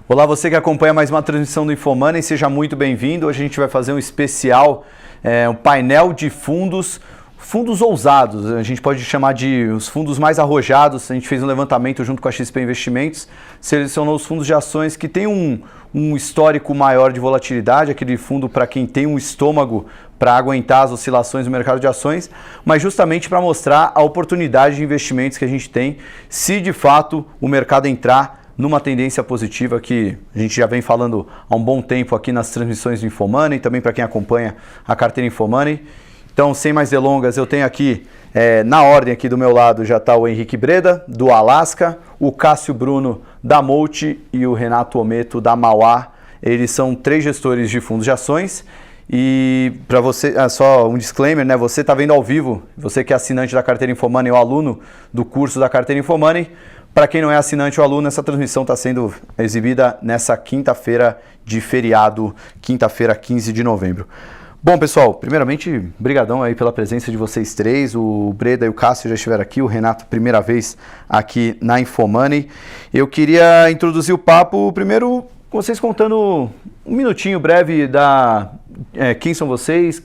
Olá, você que acompanha mais uma transmissão do InfoMoney, seja muito bem-vindo. Hoje a gente vai fazer um especial, um painel de fundos ousados. A gente pode chamar de os fundos mais arrojados. A gente fez um levantamento junto com a XP Investimentos, selecionou os fundos de ações que têm um histórico maior de volatilidade, aquele fundo para quem tem um estômago para aguentar as oscilações do mercado de ações, mas justamente para mostrar a oportunidade de investimentos que a gente tem se de fato o mercado entrar numa tendência positiva que a gente já vem falando há um bom tempo aqui nas transmissões do InfoMoney, também para quem acompanha a carteira InfoMoney. Então, sem mais delongas, eu tenho aqui, na ordem aqui do meu lado, já está o Henrique Breda, do Alasca, o Cássio Bruno, da Molt e o Renato Ometo, da Mauá. Eles são 3 gestores de fundos de ações. E para você, só um disclaimer, né? Você está vendo ao vivo, você que é assinante da carteira InfoMoney ou aluno do curso da carteira InfoMoney. Para quem não é assinante ou aluno, essa transmissão está sendo exibida nessa quinta-feira de feriado, quinta-feira, 15 de novembro. Bom, pessoal, primeiramente, brigadão aí pela presença de vocês 3. O Breda e o Cássio já estiveram aqui, o Renato, primeira vez aqui na InfoMoney. Eu queria introduzir o papo, primeiro, com vocês contando um minutinho breve da quem são vocês,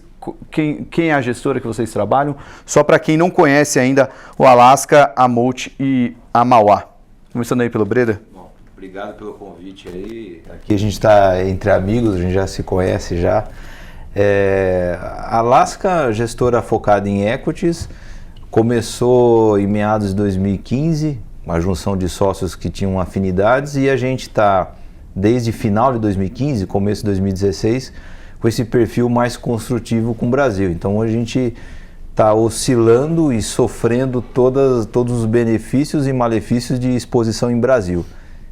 quem é a gestora que vocês trabalham, só para quem não conhece ainda o Alasca, a Molt e a Mauá. Começando aí pelo Breda. Bom, obrigado pelo convite aí. Aqui a gente está entre amigos, a gente já se conhece já. A Alasca, gestora focada em equities, começou em meados de 2015, uma junção de sócios que tinham afinidades, e a gente está desde final de 2015, começo de 2016, com esse perfil mais construtivo com o Brasil. Então a gente está oscilando e sofrendo todos os benefícios e malefícios de exposição em Brasil,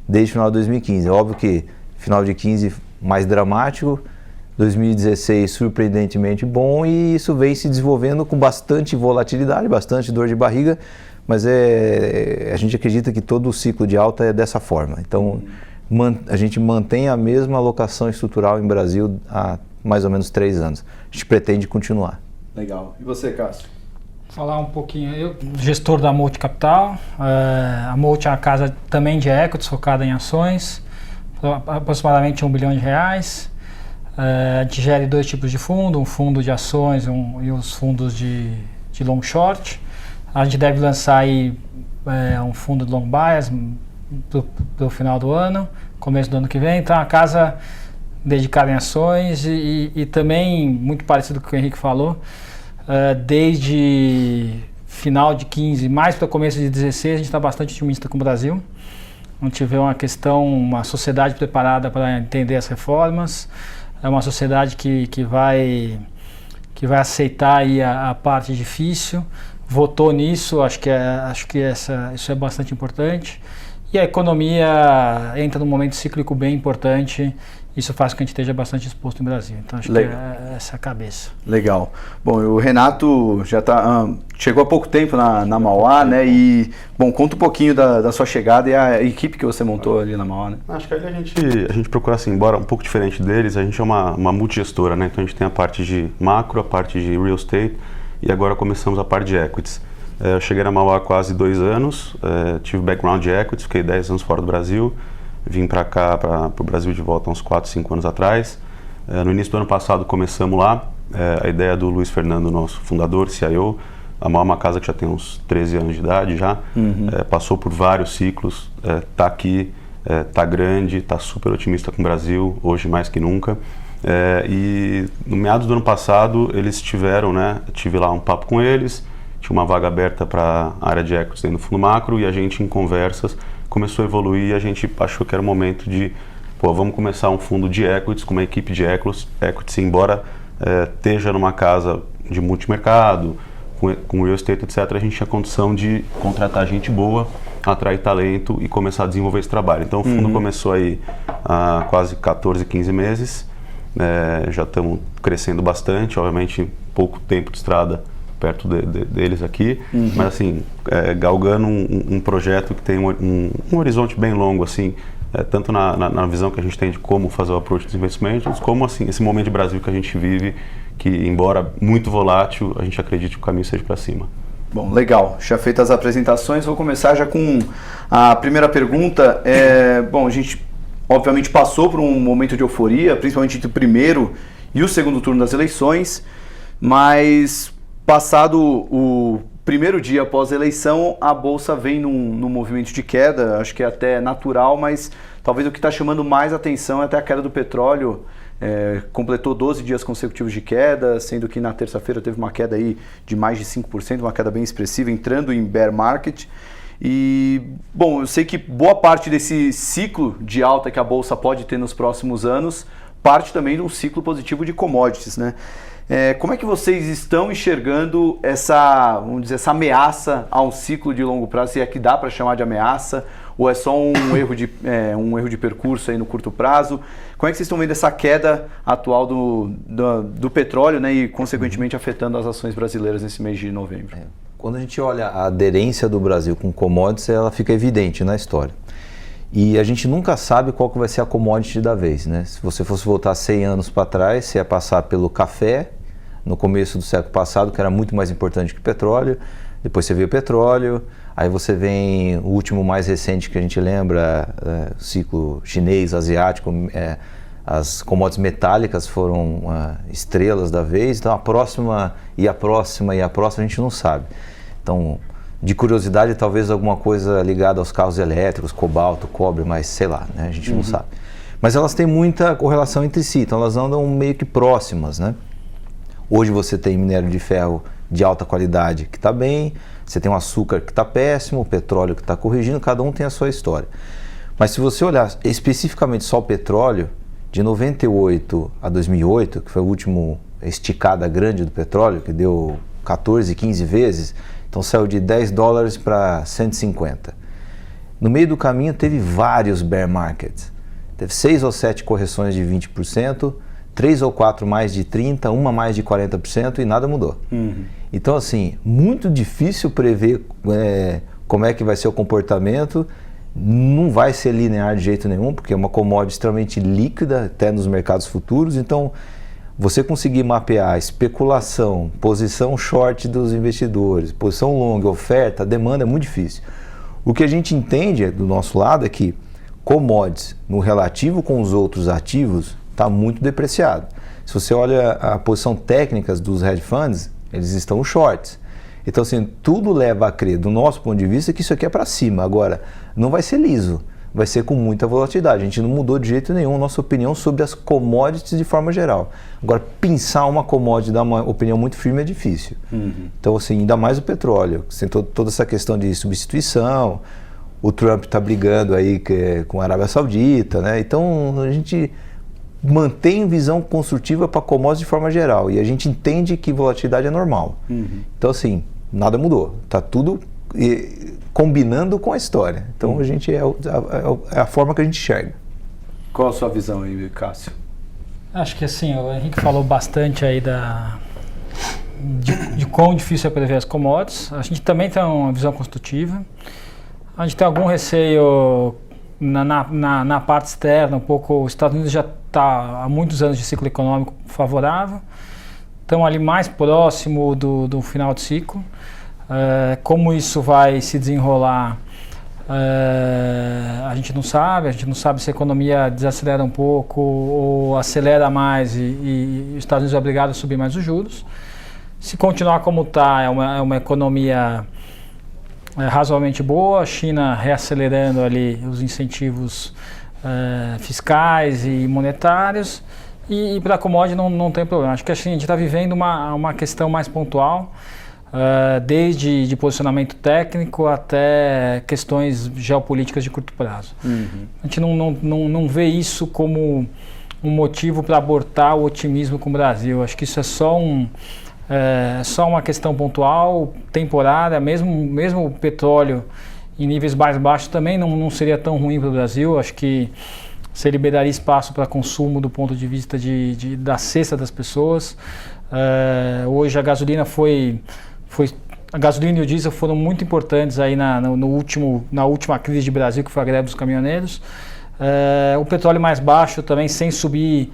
desde o final de 2015. É óbvio que final de 15 mais dramático, 2016 surpreendentemente bom, e isso vem se desenvolvendo com bastante volatilidade, bastante dor de barriga, mas a gente acredita que todo o ciclo de alta é dessa forma. Então a gente mantém a mesma alocação estrutural em Brasil há mais ou menos 3 anos. A gente pretende continuar. Legal. E você, Cássio? Falar um pouquinho. Eu, gestor da Molt Capital. A Molt é uma casa também de equities, focada em ações, aproximadamente R$1 bilhão. A gente gera 2 tipos de fundo, um fundo de ações e os fundos de long short. A gente deve lançar aí um fundo de long bias do final do ano, começo do ano que vem. Então, a casa dedicada em ações e também, muito parecido com o que o Henrique falou, desde final de 15, mais para o começo de 16, a gente está bastante otimista com o Brasil. A gente vê uma sociedade preparada para entender as reformas, é uma sociedade que vai aceitar aí a parte difícil, votou nisso, acho que isso é bastante importante. E a economia entra num momento cíclico bem importante, isso faz com que a gente esteja bastante exposto no Brasil. Então acho que é essa a cabeça. Legal. Bom, o Renato já chegou há pouco tempo na Mauá, né? E, bom, conta um pouquinho da sua chegada e a equipe que você montou ali na Mauá, né? Acho que ali a gente procura, assim, embora um pouco diferente deles, a gente é uma multigestora, né? Então a gente tem a parte de macro, a parte de real estate e agora começamos a parte de equities. Eu cheguei na Mauá há quase 2 anos, tive background de equities, fiquei 10 anos fora do Brasil, vim para cá, para o Brasil de volta uns 4, 5 anos atrás. No início do ano passado começamos lá, a ideia do Luiz Fernando, nosso fundador, CIO. A Mauá é uma casa que já tem uns 13 anos de idade já, passou por vários ciclos, está aqui, está grande, está super otimista com o Brasil, hoje mais que nunca. E no meados do ano passado eles tiveram, né, tive lá um papo com eles, tinha uma vaga aberta para a área de equities dentro do fundo macro, e a gente, em conversas, começou a evoluir e a gente achou que era o momento de, vamos começar um fundo de equities, com uma equipe de equities, embora esteja numa casa de multimercado, com real estate, etc., a gente tinha condição de contratar gente boa, atrair talento e começar a desenvolver esse trabalho. Então o fundo começou aí há quase 14, 15 meses, já estamos crescendo bastante, obviamente pouco tempo de estrada perto deles aqui, mas assim, galgando um projeto que tem um horizonte bem longo, assim, tanto na visão que a gente tem de como fazer o approach dos investimentos, como assim, esse momento de Brasil que a gente vive, que embora muito volátil, a gente acredita que o caminho seja para cima. Bom, legal. Já feitas as apresentações, vou começar já com a primeira pergunta. Bom, a gente obviamente passou por um momento de euforia, principalmente entre o primeiro e o segundo turno das eleições, mas passado o primeiro dia após a eleição, a Bolsa vem num movimento de queda, acho que é até natural, mas talvez o que está chamando mais atenção é até a queda do petróleo. Completou 12 dias consecutivos de queda, sendo que na terça-feira teve uma queda aí de mais de 5%, uma queda bem expressiva, entrando em bear market. E, bom, eu sei que boa parte desse ciclo de alta que a Bolsa pode ter nos próximos anos parte também de um ciclo positivo de commodities, né? Como é que vocês estão enxergando essa, vamos dizer, essa ameaça a um ciclo de longo prazo, se é que dá para chamar de ameaça, ou é só um erro de percurso aí no curto prazo? Como é que vocês estão vendo essa queda atual do petróleo, né, e consequentemente afetando as ações brasileiras nesse mês de novembro? Quando a gente olha a aderência do Brasil com commodities, ela fica evidente na história. E a gente nunca sabe qual que vai ser a commodity da vez, né? Se você fosse voltar 100 anos para trás, você ia passar pelo café, no começo do século passado, que era muito mais importante que o petróleo. Depois você vê o petróleo, aí você vem o último mais recente que a gente lembra, o ciclo chinês, asiático, as commodities metálicas foram estrelas da vez. Então a próxima a gente não sabe. Então, de curiosidade, talvez alguma coisa ligada aos carros elétricos, cobalto, cobre, mas sei lá, né? A gente não sabe. Mas elas têm muita correlação entre si, então elas andam meio que próximas, né? Hoje você tem minério de ferro de alta qualidade que está bem, você tem o açúcar que está péssimo, o petróleo que está corrigindo, cada um tem a sua história. Mas se você olhar especificamente só o petróleo, de 98 a 2008, que foi a última esticada grande do petróleo, que deu 14, 15 vezes, então saiu de $10 para 150. No meio do caminho teve vários bear markets. Teve 6 ou 7 correções de 20%, 3 ou 4 mais de 30%, uma mais de 40% e nada mudou. Então, assim, muito difícil prever como é que vai ser o comportamento. Não vai ser linear de jeito nenhum, porque é uma commodity extremamente líquida, até nos mercados futuros. Então, você conseguir mapear especulação, posição short dos investidores, posição longa, oferta, demanda, é muito difícil. O que a gente entende do nosso lado é que commodities, no relativo com os outros ativos, está muito depreciado. Se você olha a posição técnica dos hedge funds, eles estão shorts. Então, assim, tudo leva a crer, do nosso ponto de vista, que isso aqui é para cima. Agora, não vai ser liso, vai ser com muita volatilidade. A gente não mudou de jeito nenhum a nossa opinião sobre as commodities de forma geral. Agora, pensar uma commodity e dar uma opinião muito firme é difícil. Então, assim, ainda mais o petróleo, tem toda essa questão de substituição, o Trump está brigando aí com a Arábia Saudita, né? Então, a gente mantém visão construtiva para commodities de forma geral e a gente entende que volatilidade é normal. Então, assim, nada mudou, está tudo combinando com a história. Então, a gente é a forma que a gente enxerga. Qual a sua visão aí, Cássio? Acho que assim, o Henrique falou bastante aí de quão difícil é prever as commodities. A gente também tem uma visão construtiva. A gente tem algum receio na parte externa, um pouco. Os Estados Unidos já está há muitos anos de ciclo econômico favorável, estão ali mais próximo do final de ciclo. Como isso vai se desenrolar, a gente não sabe se a economia desacelera um pouco ou acelera mais e os Estados Unidos é obrigado a subir mais os juros. Se continuar como está, é uma economia razoavelmente boa, a China reacelerando ali os incentivos fiscais e monetários, e para a commodity não tem problema. Acho que a gente está vivendo uma questão mais pontual, desde de posicionamento técnico até questões geopolíticas de curto prazo. A gente não vê isso como um motivo para abortar o otimismo com o Brasil. Acho que isso é só uma questão pontual, temporária. Mesmo o petróleo em níveis mais baixos também não seria tão ruim para o Brasil. Acho que você liberaria espaço para consumo do ponto de vista da cesta das pessoas. Hoje a gasolina a gasolina e o diesel foram muito importantes aí na última crise de Brasil, que foi a greve dos caminhoneiros. O petróleo mais baixo também, sem subir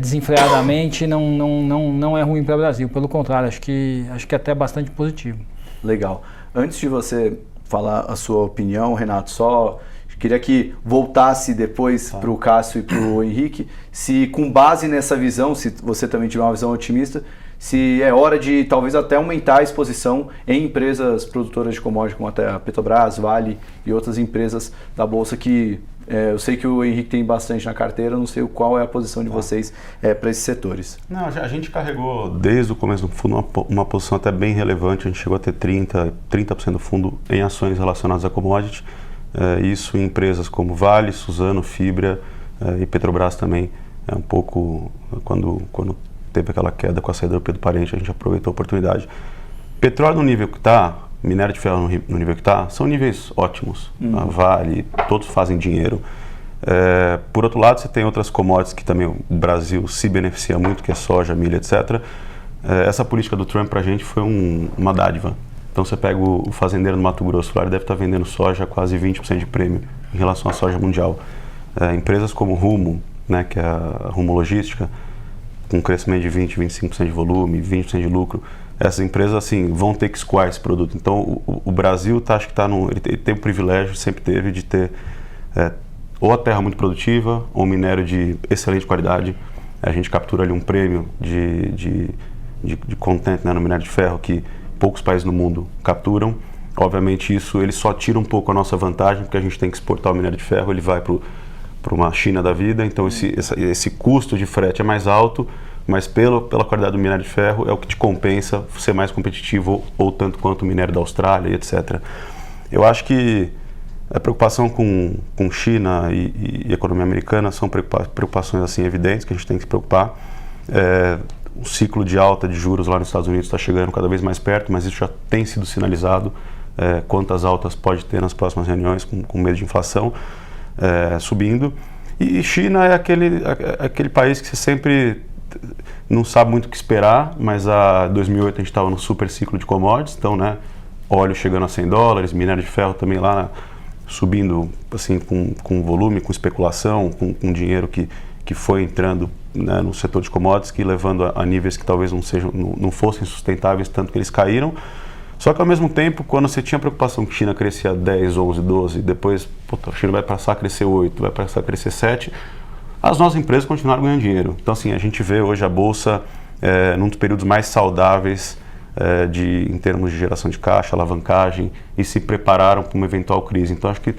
desenfreadamente, não é ruim para o Brasil. Pelo contrário, acho que é até bastante positivo. Legal. Antes de você falar a sua opinião, Renato, só queria que voltasse depois para o Cássio e para o Henrique, se com base nessa visão, se você também tiver uma visão otimista, se é hora de talvez até aumentar a exposição em empresas produtoras de commodities, como até a Petrobras, Vale e outras empresas da Bolsa que eu sei que o Henrique tem bastante na carteira, não sei qual é a posição de vocês para esses setores. Não, a gente carregou desde o começo do fundo uma posição até bem relevante, a gente chegou a ter 30% do fundo em ações relacionadas a commodity, isso em empresas como Vale, Suzano, Fibra e Petrobras também, um pouco quando teve aquela queda com a saída do Pedro Parente, a gente aproveitou a oportunidade. Petróleo no nível que está, minério de ferro no nível que está, são níveis ótimos. A Vale, todos fazem dinheiro. Por outro lado, você tem outras commodities que também o Brasil se beneficia muito, que é soja, milho, etc. Essa política do Trump para a gente foi uma dádiva. Então você pega o fazendeiro no Mato Grosso, lá ele deve estar vendendo soja a quase 20% de prêmio em relação à soja mundial. Empresas como Rumo, né, que é a Rumo Logística, com um crescimento de 20%, 25% de volume, 20% de lucro, essas empresas assim, vão ter que escoar esse produto. Então o Brasil acho que ele tem o privilégio, sempre teve, de ter ou a terra muito produtiva ou um minério de excelente qualidade. A gente captura ali um prêmio de content, né, no minério de ferro que poucos países no mundo capturam. Obviamente isso ele só tira um pouco a nossa vantagem, porque a gente tem que exportar o minério de ferro, ele vai para uma China da vida, então esse custo de frete é mais alto, mas pela qualidade do minério de ferro é o que te compensa ser mais competitivo ou tanto quanto o minério da Austrália e etc. Eu acho que a preocupação com China e economia americana são preocupações assim evidentes que a gente tem que se preocupar. O ciclo de alta de juros lá nos Estados Unidos está chegando cada vez mais perto, mas isso já tem sido sinalizado, quantas altas pode ter nas próximas reuniões com medo de inflação subindo. E China é aquele país que você sempre não sabe muito o que esperar, mas em 2008 a gente estava no super ciclo de commodities, então, né, óleo chegando a $100, minério de ferro também lá subindo assim, com volume, com especulação, com dinheiro que foi entrando, né, no setor de commodities, que levando a níveis que talvez não fossem sustentáveis, tanto que eles caíram. Só que ao mesmo tempo, quando você tinha preocupação que a China crescia 10, 11, 12, depois a China vai passar a crescer 8, vai passar a crescer 7, as nossas empresas continuaram ganhando dinheiro. Então assim, a gente vê hoje a Bolsa num dos períodos mais saudáveis em termos de geração de caixa, alavancagem, e se prepararam para uma eventual crise. Então acho que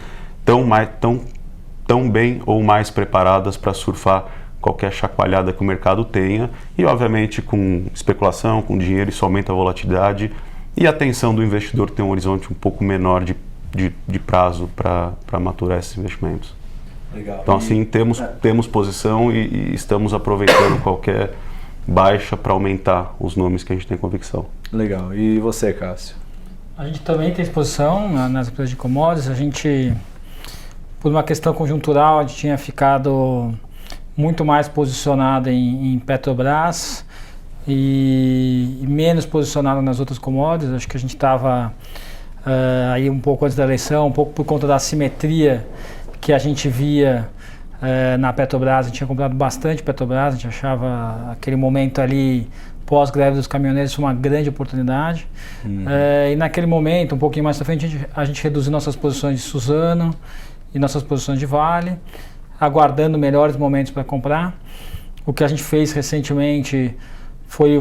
tão bem ou mais preparadas para surfar qualquer chacoalhada que o mercado tenha, e obviamente com especulação, com dinheiro, isso aumenta a volatilidade e a atenção do investidor tem um horizonte um pouco menor de prazo para maturar esses investimentos. Legal. Então assim, temos posição e estamos aproveitando qualquer baixa para aumentar os nomes que a gente tem convicção. Legal. E você, Cássio? A gente também tem exposição nas empresas de commodities. A gente, por uma questão conjuntural, a gente tinha ficado muito mais posicionado em Petrobras e menos posicionado nas outras commodities. Acho que a gente estava aí um pouco antes da eleição, um pouco por conta da assimetria que a gente via na Petrobras. A gente tinha comprado bastante Petrobras, a gente achava aquele momento ali pós-greve dos caminhoneiros uma grande oportunidade. E naquele momento, um pouquinho mais pra frente, a gente reduziu nossas posições de Suzano e nossas posições de Vale, aguardando melhores momentos para comprar. O que a gente fez recentemente foi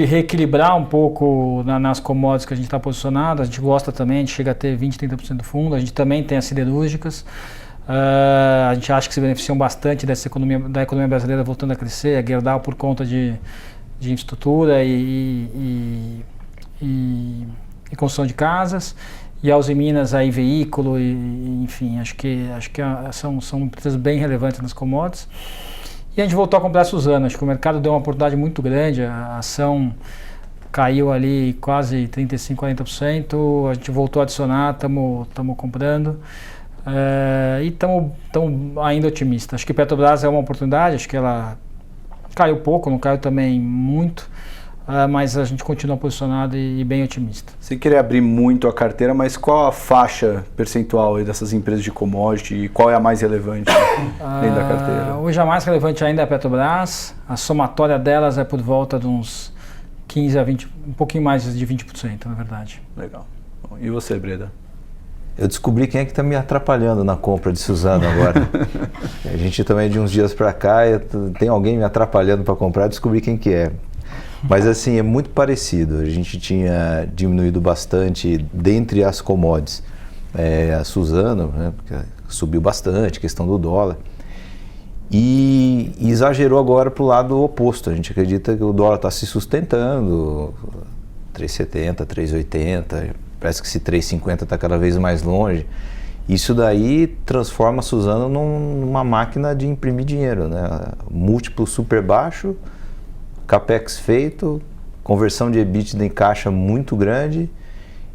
reequilibrar um pouco nas commodities que a gente está posicionado. A gente gosta também, a gente chega a ter 20%, 30% do fundo. A gente também tem as siderúrgicas. A gente acha que se beneficiam bastante da economia brasileira voltando a crescer. A Gerdau por conta de infraestrutura e construção de casas. E a Uzi Minas aí veículo, enfim, acho que são empresas bem relevantes nas commodities. E a gente voltou a comprar a Suzano. Acho que o mercado deu uma oportunidade muito grande, a ação caiu ali quase 35%, 40%, a gente voltou a adicionar, estamos comprando. E estamos ainda otimistas. Acho que Petrobras é uma oportunidade, acho que ela caiu pouco, não caiu também muito, mas a gente continua posicionado e bem otimista. Sem querer abrir muito a carteira, mas qual a faixa percentual aí dessas empresas de commodity e qual é a mais relevante dentro da carteira? Hoje a mais relevante ainda é a Petrobras, a somatória delas é por volta de uns 15 a 20, um pouquinho mais de 20%, na verdade. Legal. E você, Breda? Eu descobri quem é que está me atrapalhando na compra de Suzano agora. A gente também de uns dias para cá, tem alguém me atrapalhando para comprar, eu descobri quem que é. Mas assim, é muito parecido. A gente tinha diminuído bastante dentre as commodities. A Suzano, né, subiu bastante, questão do dólar. E exagerou agora para o lado oposto. A gente acredita que o dólar está se sustentando, 3,70, 3,80, parece que esse 3,50 está cada vez mais longe. Isso daí transforma a Suzano numa máquina de imprimir dinheiro, né? Múltiplo super baixo, capex feito, conversão de EBITDA em caixa muito grande.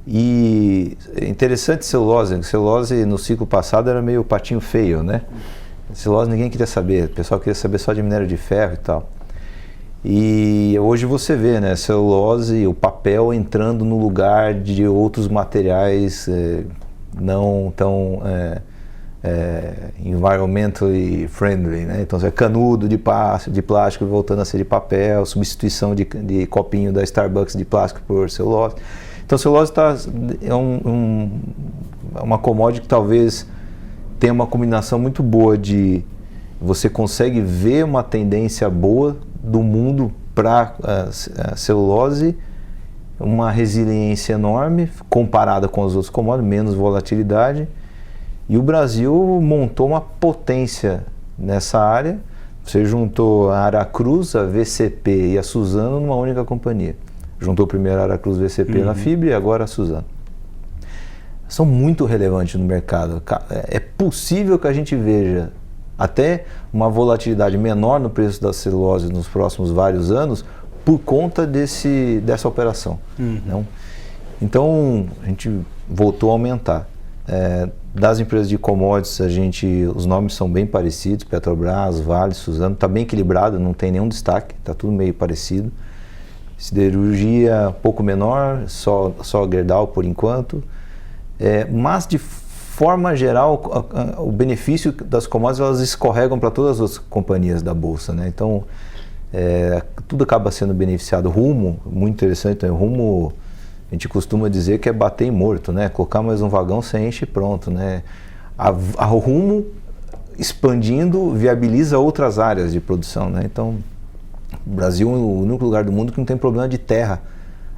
E é interessante celulose. Celulose no ciclo passado era meio patinho feio, né? Celulose ninguém queria saber, o pessoal queria saber só de minério de ferro e tal. E hoje você vê, né, celulose, o papel entrando no lugar de outros materiais não tão environmentally friendly, né? Então, canudo de plástico voltando a ser de papel, substituição de copinho da Starbucks de plástico por celulose. Então, celulose é uma commodity que talvez tenha uma combinação muito boa de você consegue ver uma tendência boa do mundo para a celulose, uma resiliência enorme comparada com as outras commodities, menos volatilidade, e o Brasil montou uma potência nessa área. Você juntou a Aracruz, a VCP e a Suzano numa única companhia. Juntou primeiro a Aracruz, VCP na Fibra e agora a Suzano. São muito relevantes no mercado. É possível que a gente veja até uma volatilidade menor no preço da celulose nos próximos vários anos por conta dessa operação. Não? Então, a gente voltou a aumentar. Das empresas de commodities, os nomes são bem parecidos, Petrobras, Vale, Suzano, está bem equilibrado, não tem nenhum destaque, está tudo meio parecido. Siderurgia, pouco menor, só Gerdau por enquanto. Mas de forma geral, o benefício das commodities elas escorregam para todas as companhias da bolsa, né? Então tudo acaba sendo beneficiado. Rumo, muito interessante, né? Rumo, a gente costuma dizer que é bater em morto, né? Colocar mais um vagão, você enche e pronto, né? A Rumo expandindo viabiliza outras áreas de produção, né? Então o Brasil é o único lugar do mundo que não tem problema de terra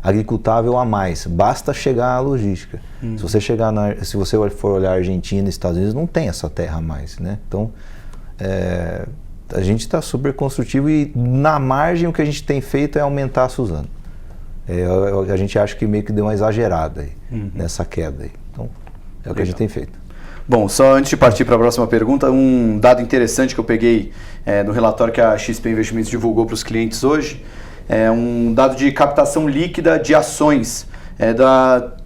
agricultável a mais, basta chegar à logística. Se você for olhar Argentina e Estados Unidos, não tem essa terra a mais, né? Então, a gente está super construtivo e na margem o que a gente tem feito é aumentar a Suzano. A gente acha que meio que deu uma exagerada aí, nessa queda aí. Então, é o que a gente tem feito. Bom, só antes de partir para a próxima pergunta, um dado interessante que eu peguei no relatório que a XP Investimentos divulgou para os clientes hoje, é um dado de captação líquida de ações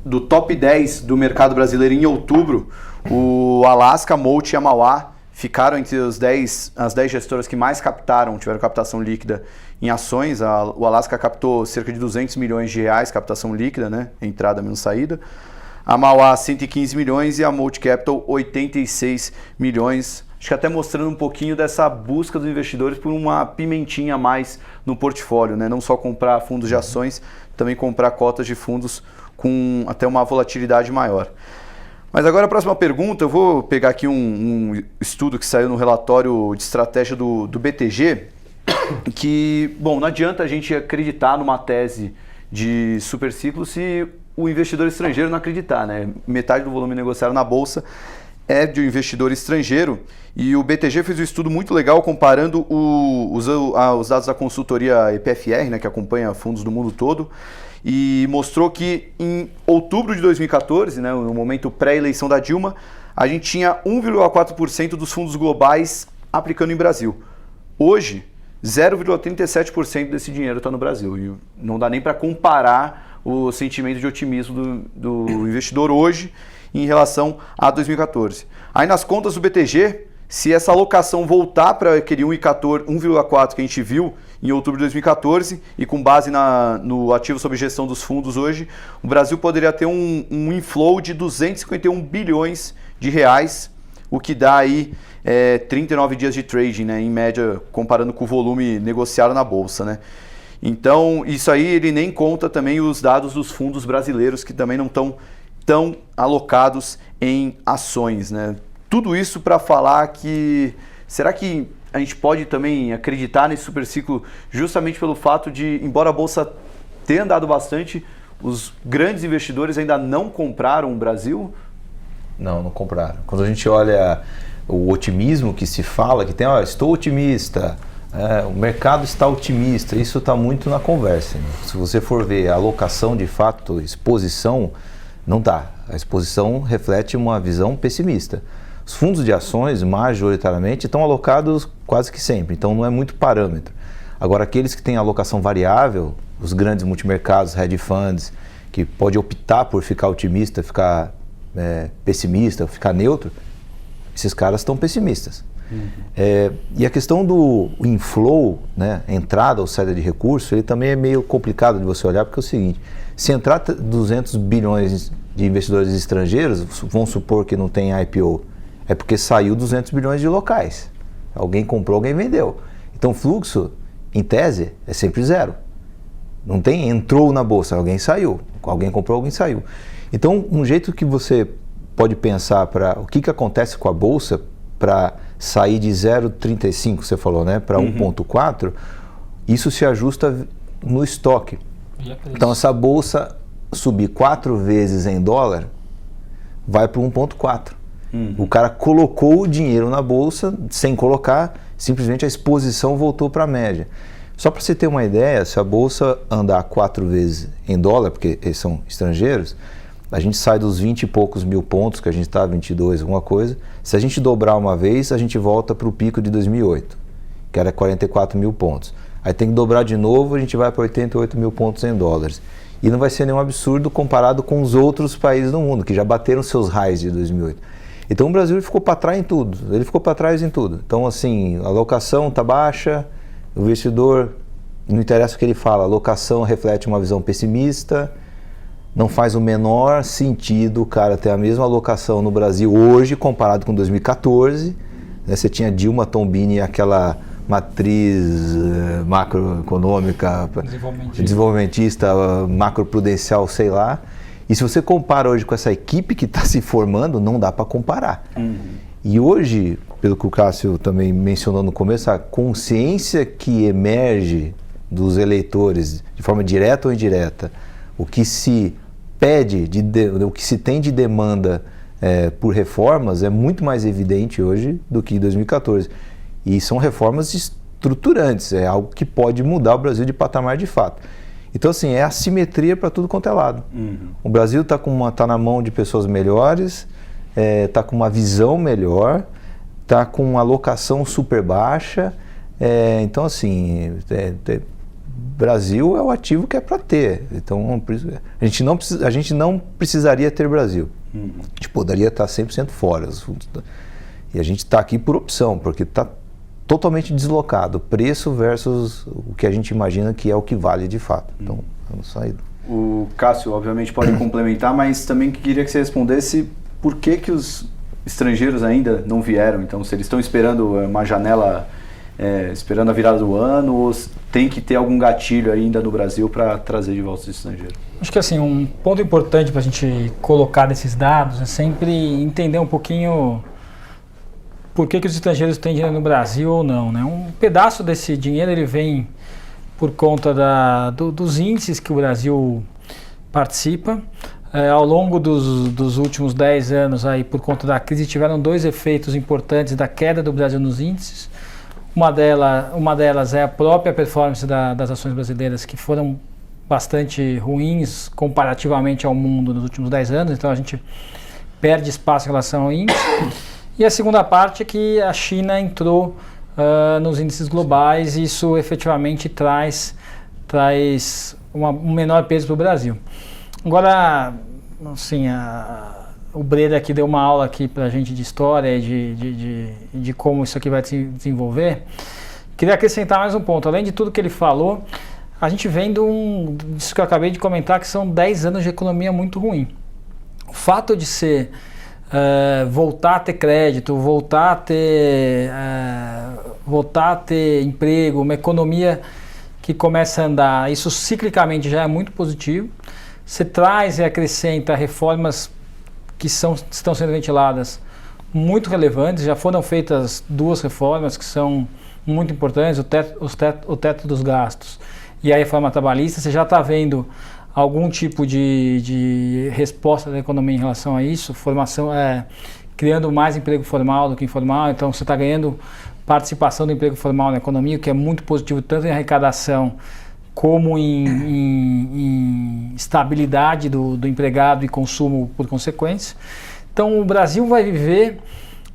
do top 10 do mercado brasileiro em outubro. O Alaska, Molt e a Mauá ficaram entre as 10 gestoras que mais captaram, tiveram captação líquida em ações. O Alaska captou cerca de 200 milhões de reais, captação líquida, né? Entrada menos saída. A Mauá 115 milhões e a Molt Capital 86 milhões. Acho que até mostrando um pouquinho dessa busca dos investidores por uma pimentinha a mais no portfólio, né? Não só comprar fundos de ações, também comprar cotas de fundos com até uma volatilidade maior. Mas agora a próxima pergunta, eu vou pegar aqui um estudo que saiu no relatório de estratégia do BTG, que, bom, não adianta a gente acreditar numa tese de superciclo se o investidor estrangeiro não acreditar, né? Metade do volume negociado na Bolsa é de um investidor estrangeiro e o BTG fez um estudo muito legal comparando os dados da consultoria EPFR, né, que acompanha fundos do mundo todo, e mostrou que em outubro de 2014, né, no momento pré-eleição da Dilma, a gente tinha 1,4% dos fundos globais aplicando em Brasil. Hoje, 0,37% desse dinheiro está no Brasil e não dá nem para comparar o sentimento de otimismo do investidor hoje em relação a 2014. Aí nas contas do BTG, se essa alocação voltar para aquele 1,4 que a gente viu em outubro de 2014 e com base no ativo sob gestão dos fundos hoje, o Brasil poderia ter um inflow de 251 bilhões de reais, o que dá aí 39 dias de trading, né, em média, comparando com o volume negociado na Bolsa, né? Então, isso aí ele nem conta também os dados dos fundos brasileiros, que também não estão tão alocados em ações, né? Tudo isso para falar que, será que a gente pode também acreditar nesse superciclo justamente pelo fato de, embora a Bolsa tenha andado bastante, os grandes investidores ainda não compraram o Brasil? Não compraram. Quando a gente olha o otimismo que se fala, que tem, estou otimista, o mercado está otimista, isso está muito na conversa, né? Se você for ver a alocação de fato, exposição, não dá. A exposição reflete uma visão pessimista. Os fundos de ações, majoritariamente, estão alocados quase que sempre, então não é muito parâmetro. Agora, aqueles que têm alocação variável, os grandes multimercados, hedge funds, que pode optar por ficar otimista, ficar pessimista, ficar neutro, esses caras estão pessimistas. E a questão do inflow, né, entrada ou saída de recurso, ele também é meio complicado de você olhar, porque é o seguinte, se entrar 200 bilhões de investidores estrangeiros, vamos supor que não tem IPO, é porque saiu 200 bilhões de locais. Alguém comprou, alguém vendeu. Então o fluxo, em tese, é sempre zero. Não tem entrou na bolsa, alguém saiu. Alguém comprou, alguém saiu. Então, um jeito que você pode pensar para o que acontece com a bolsa para sair de 0,35, você falou, né, para 1,4, isso se ajusta no estoque. Então, essa bolsa subir 4 vezes em dólar, vai para 1,4. O cara colocou o dinheiro na bolsa, sem colocar, simplesmente a exposição voltou para a média. Só para você ter uma ideia, se a bolsa andar 4 vezes em dólar, porque eles são estrangeiros, a gente sai dos 20 e poucos mil pontos, que a gente está, 22, alguma coisa. Se a gente dobrar uma vez, a gente volta para o pico de 2008, que era 44 mil pontos. Aí tem que dobrar de novo, a gente vai para 88 mil pontos em dólares. E não vai ser nenhum absurdo comparado com os outros países do mundo, que já bateram seus highs de 2008. Então o Brasil ficou para trás em tudo, ele ficou para trás em tudo. Então assim, a alocação está baixa, o investidor, não interessa o que ele fala, a alocação reflete uma visão pessimista, não faz o menor sentido o cara ter a mesma alocação no Brasil hoje comparado com 2014. Né? Você tinha Dilma Tombini, aquela matriz macroeconômica, desenvolvimentista, macroprudencial, sei lá. E se você compara hoje com essa equipe que está se formando, não dá para comparar. E hoje, pelo que o Cássio também mencionou no começo, a consciência que emerge dos eleitores, de forma direta ou indireta, o que se pede, o que se tem de demanda por reformas é muito mais evidente hoje do que em 2014. E são reformas estruturantes, é algo que pode mudar o Brasil de patamar de fato. Então, assim, é assimetria para tudo quanto é lado. O Brasil está na mão de pessoas melhores, está com uma visão melhor, está com uma alocação super baixa. Então, assim, Brasil é o ativo que é para ter. Então, a gente não precisaria ter Brasil. A gente poderia estar 100% fora. E a gente está aqui por opção, porque está totalmente deslocado, preço versus o que a gente imagina que é o que vale de fato. Então, vamos sair. O Cássio, obviamente, pode complementar, mas também queria que você respondesse por que os estrangeiros ainda não vieram. Então, se eles estão esperando uma janela, esperando a virada do ano, ou tem que ter algum gatilho ainda no Brasil para trazer de volta os estrangeiros? Acho que assim, um ponto importante para a gente colocar desses dados é sempre entender um pouquinho por que os estrangeiros têm dinheiro no Brasil ou não, né? Um pedaço desse dinheiro ele vem por conta dos índices que o Brasil participa. Ao longo dos últimos 10 anos, aí, por conta da crise, tiveram 2 efeitos importantes da queda do Brasil nos índices. Uma delas é a própria performance das ações brasileiras, que foram bastante ruins comparativamente ao mundo nos últimos 10 anos, então a gente perde espaço em relação ao índice. E a segunda parte é que a China entrou nos índices globais e isso efetivamente traz um menor peso para o Brasil. Agora, assim, o Breda aqui deu uma aula aqui para a gente de história e de como isso aqui vai se desenvolver. Queria acrescentar mais um ponto. Além de tudo que ele falou, a gente vem disso que eu acabei de comentar, que são 10 anos de economia muito ruim. O fato de ser voltar a ter crédito, voltar a ter emprego, uma economia que começa a andar, isso ciclicamente já é muito positivo. Você traz e acrescenta reformas que estão sendo ventiladas muito relevantes, já foram feitas 2 reformas que são muito importantes, o teto dos gastos e a reforma trabalhista. Você já está vendo algum tipo de resposta da economia em relação a isso, criando mais emprego formal do que informal, então você está ganhando participação do emprego formal na economia, o que é muito positivo tanto em arrecadação como em estabilidade do empregado e consumo por consequência. Então o Brasil vai viver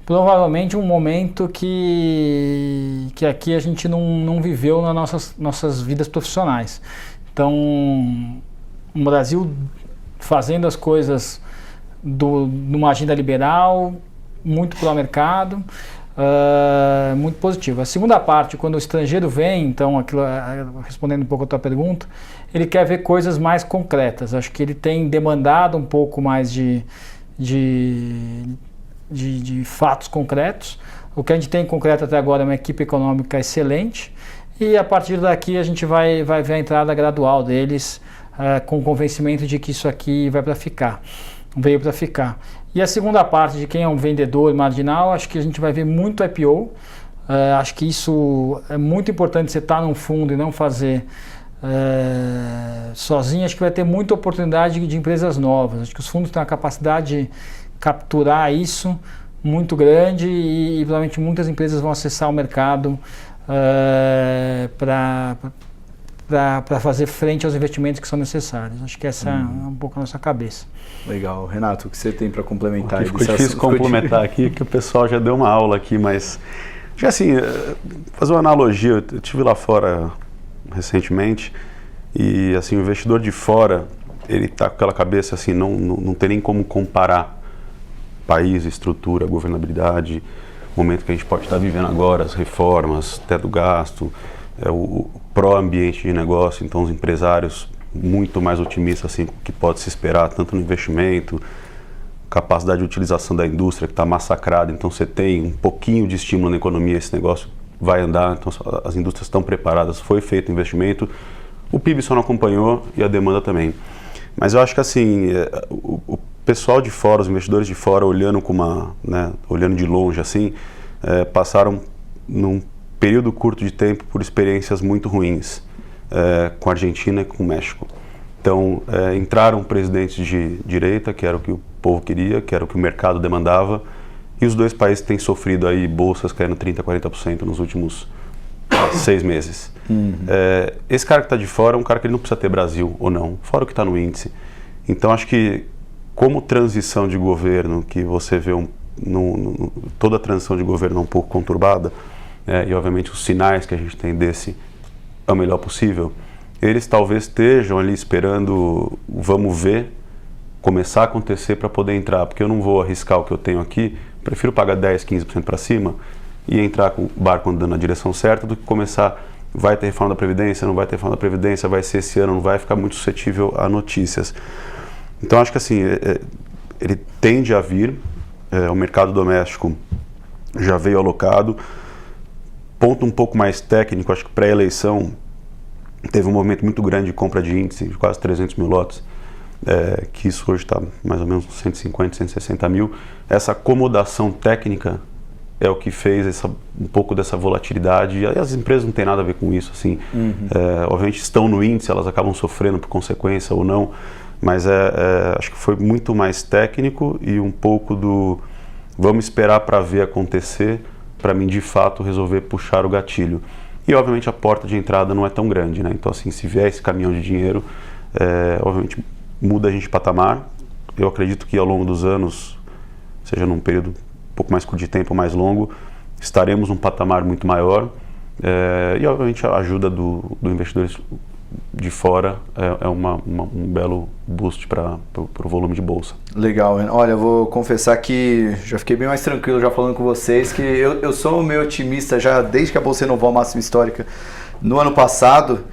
provavelmente um momento que aqui a gente não viveu nas nossas vidas profissionais. Então o Brasil fazendo as coisas numa agenda liberal, muito pró-mercado, muito positivo. A segunda parte, quando o estrangeiro vem, então, respondendo um pouco a tua pergunta, ele quer ver coisas mais concretas. Acho que ele tem demandado um pouco mais de fatos concretos. O que a gente tem em concreto até agora é uma equipe econômica excelente, e a partir daqui a gente vai ver a entrada gradual deles, com o convencimento de que isso aqui veio para ficar. E a segunda parte, de quem é um vendedor marginal, acho que a gente vai ver muito IPO. Acho que isso é muito importante, você estar num fundo e não fazer sozinho. Acho que vai ter muita oportunidade de empresas novas. Acho que os fundos têm a capacidade de capturar isso muito grande, e provavelmente muitas empresas vão acessar o mercado para fazer frente aos investimentos que são necessários. Acho que essa é um pouco a nossa cabeça. Legal. Renato, o que você tem para complementar? Ficou difícil complementar aqui, que o pessoal já deu uma aula aqui, mas já assim, fazer uma analogia, eu estive lá fora recentemente, e assim, o investidor de fora, ele está com aquela cabeça assim, não tem nem como comparar país, estrutura, governabilidade, o momento que a gente pode estar vivendo agora, as reformas, teto do gasto, o pró-ambiente de negócio. Então os empresários muito mais otimistas assim, com o que pode se esperar, tanto no investimento, capacidade de utilização da indústria que está massacrada, então você tem um pouquinho de estímulo na economia, esse negócio vai andar, então as indústrias estão preparadas, foi feito investimento, o PIB só não acompanhou e a demanda também. Mas eu acho que assim, o pessoal de fora, os investidores de fora, olhando olhando de longe assim, passaram num período curto de tempo por experiências muito ruins com a Argentina e com o México. Então, entraram presidentes de direita, que era o que o povo queria, que era o que o mercado demandava, e os dois países têm sofrido aí bolsas caindo 30%, 40% nos últimos 6 meses. Esse cara que está de fora é um cara que ele não precisa ter Brasil ou não, fora o que está no índice. Então, acho que como transição de governo, que você vê toda a transição de governo é um pouco conturbada, e obviamente os sinais que a gente tem desse é o melhor possível, eles talvez estejam ali esperando, vamos ver, começar a acontecer para poder entrar, porque eu não vou arriscar o que eu tenho aqui, prefiro pagar 10%, 15% para cima e entrar com o barco andando na direção certa, do que começar, vai ter reforma da Previdência, não vai ter reforma da Previdência, vai ser esse ano, não vai, ficar muito suscetível a notícias. Então acho que assim, ele tende a vir, o mercado doméstico já veio alocado. Ponto um pouco mais técnico, acho que pré-eleição teve um movimento muito grande de compra de índice, de quase 300 mil lotes, que isso hoje está mais ou menos 150, 160 mil. Essa acomodação técnica é o que fez um pouco dessa volatilidade, e as empresas não têm nada a ver com isso, assim. Obviamente estão no índice, elas acabam sofrendo por consequência ou não, mas acho que foi muito mais técnico e um pouco do vamos esperar para ver acontecer, para mim de fato resolver puxar o gatilho. E obviamente a porta de entrada não é tão grande, né? Então assim, se vier esse caminhão de dinheiro, obviamente muda a gente de patamar. Eu acredito que ao longo dos anos, seja num período um pouco mais curto de tempo, mais longo, estaremos num patamar muito maior, e obviamente a ajuda do investidor de fora é um belo boost para o volume de bolsa. Legal. Olha, eu vou confessar que já fiquei bem mais tranquilo já falando com vocês, que eu sou meio otimista já desde que a bolsa renovou a máxima histórica no ano passado,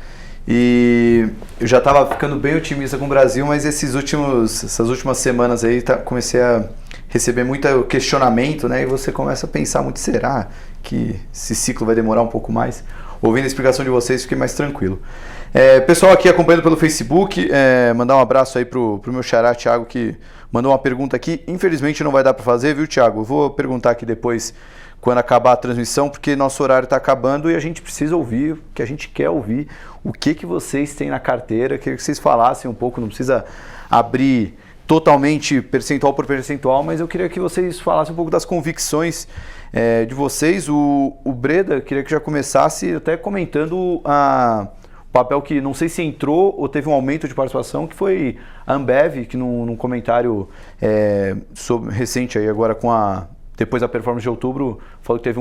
e eu já estava ficando bem otimista com o Brasil, mas essas últimas semanas aí comecei a receber muito questionamento, né? E você começa a pensar muito, será que esse ciclo vai demorar um pouco mais? ouvindo a explicação de vocês, fiquei mais tranquilo. Pessoal aqui acompanhando pelo Facebook, mandar um abraço aí pro meu xará, Thiago, que mandou uma pergunta aqui. Infelizmente não vai dar para fazer, viu, Thiago? Eu vou perguntar aqui depois, quando acabar a transmissão, porque nosso horário está acabando e a gente precisa ouvir o que a gente quer ouvir, o que vocês têm na carteira, queria que vocês falassem um pouco, não precisa abrir totalmente percentual por percentual, mas eu queria que vocês falassem um pouco das convicções de vocês. O Breda, queria que já começasse até comentando o papel que, não sei se entrou ou teve um aumento de participação, que foi a Ambev, que num comentário recente aí agora depois da performance de outubro, falou que teve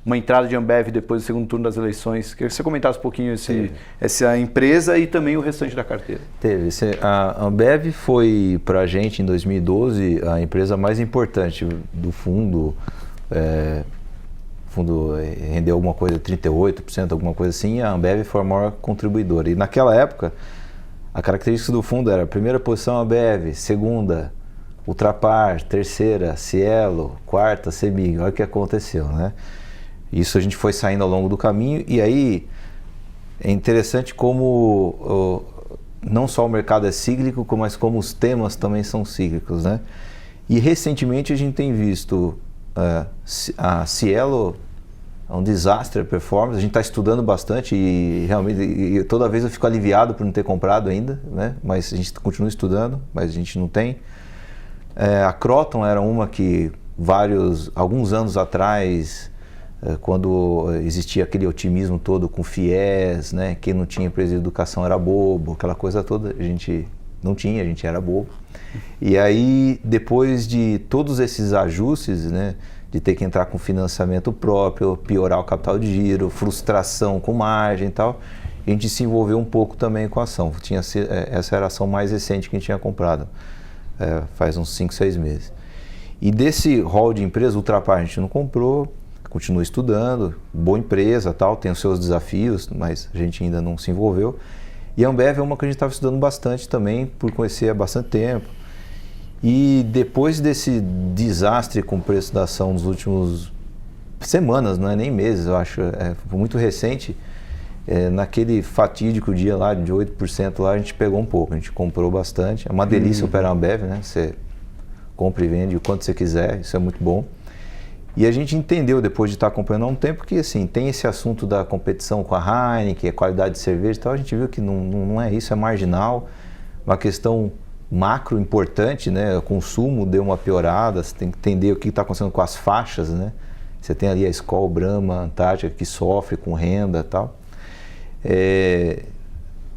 uma entrada de Ambev depois do segundo turno das eleições. Queria que você comentasse um pouquinho essa empresa e também o restante da carteira. Teve. A Ambev foi, para a gente, em 2012, a empresa mais importante do fundo. O fundo rendeu alguma coisa, 38%, alguma coisa assim, e a Ambev foi a maior contribuidora. E naquela época, a característica do fundo era: primeira posição Ambev, segunda Ultrapar, terceira Cielo, quarta Semig. Olha o que aconteceu, né? Isso a gente foi saindo ao longo do caminho, e aí é interessante como não só o mercado é cíclico, mas como os temas também são cíclicos, né? E recentemente a gente tem visto a Cielo é um desastre a performance. A gente está estudando bastante e realmente toda vez eu fico aliviado por não ter comprado ainda, né? Mas a gente continua estudando, mas a gente não tem. A Croton era uma que alguns anos atrás, quando existia aquele otimismo todo com FIES, né? Quem não tinha empresa de educação era bobo, aquela coisa toda, a gente não tinha, a gente era bobo. E aí, depois de todos esses ajustes, né, de ter que entrar com financiamento próprio, piorar o capital de giro, frustração com margem e tal, a gente se envolveu um pouco também com a ação. Essa era a ação mais recente que a gente tinha comprado, faz uns 5, 6 meses. E desse hall de empresa, Ultrapar a gente não comprou, continua estudando, boa empresa, tal, tem os seus desafios, mas a gente ainda não se envolveu. E a Ambev é uma que a gente estava estudando bastante também, por conhecer há bastante tempo. E depois desse desastre com o preço da ação nos últimos semanas, não é nem meses, eu acho, foi muito recente, naquele fatídico dia lá de 8% lá, a gente pegou um pouco, a gente comprou bastante. É uma delícia operar a Ambev, né? Você compra e vende o quanto você quiser, isso é muito bom. E a gente entendeu, depois de estar acompanhando há um tempo, que assim, tem esse assunto da competição com a Heineken, a qualidade de cerveja e tal, a gente viu que não é isso, é marginal, uma questão macro importante, né? O consumo deu uma piorada, você tem que entender o que está acontecendo com as faixas, né? Você tem ali a Skol, Brahma, Antártica, que sofre com renda e tal.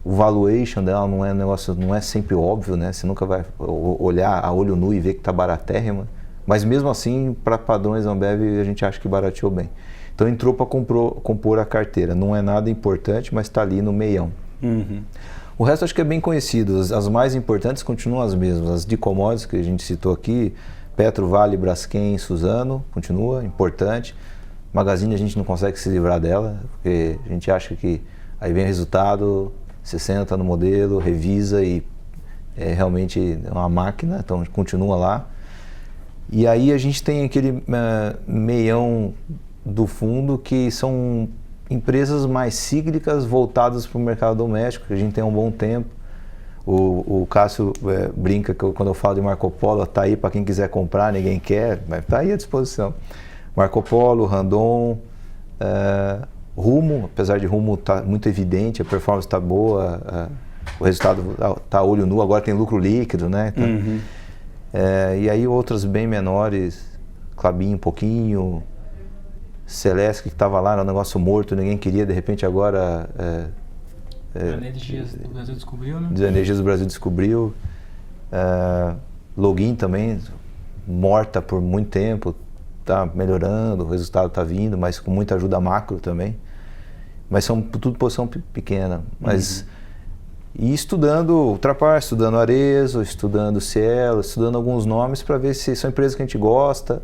O valuation dela não é um negócio, não é sempre óbvio, né? Você nunca vai olhar a olho nu e ver que está baratérrima. Mas mesmo assim, para padrões Ambev, a gente acha que barateou bem. Então entrou para compor a carteira. Não é nada importante, mas está ali no meião. Uhum. O resto acho que é bem conhecido. As mais importantes continuam as mesmas. As de commodities que a gente citou aqui, Petro, Vale, Braskem, Suzano, continua, importante. Magazine a gente não consegue se livrar dela, porque a gente acha que aí vem o resultado, você senta no modelo, revisa e realmente é uma máquina, então continua lá. E aí a gente tem aquele meião do fundo que são empresas mais cíclicas voltadas para o mercado doméstico, que a gente tem há um bom tempo. O Cássio brinca que quando eu falo de Marco Polo, está aí para quem quiser comprar, ninguém quer, mas está aí à disposição. Marco Polo, Randon, Rumo, apesar de Rumo estar muito evidente, a performance está boa, o resultado está a olho nu, agora tem lucro líquido, né? Então, Uhum. E aí outras bem menores, Klabin um pouquinho, Celeste que estava lá, era um negócio morto, ninguém queria, de repente agora... Energias do Brasil descobriu, né? Energias do Brasil descobriu. Login também, morta por muito tempo, está melhorando, o resultado está vindo, mas com muita ajuda macro também. Mas são tudo posição pequena. Mas, e estudando Ultrapar, estudando Arezzo, estudando Cielo, estudando alguns nomes para ver se são empresas que a gente gosta,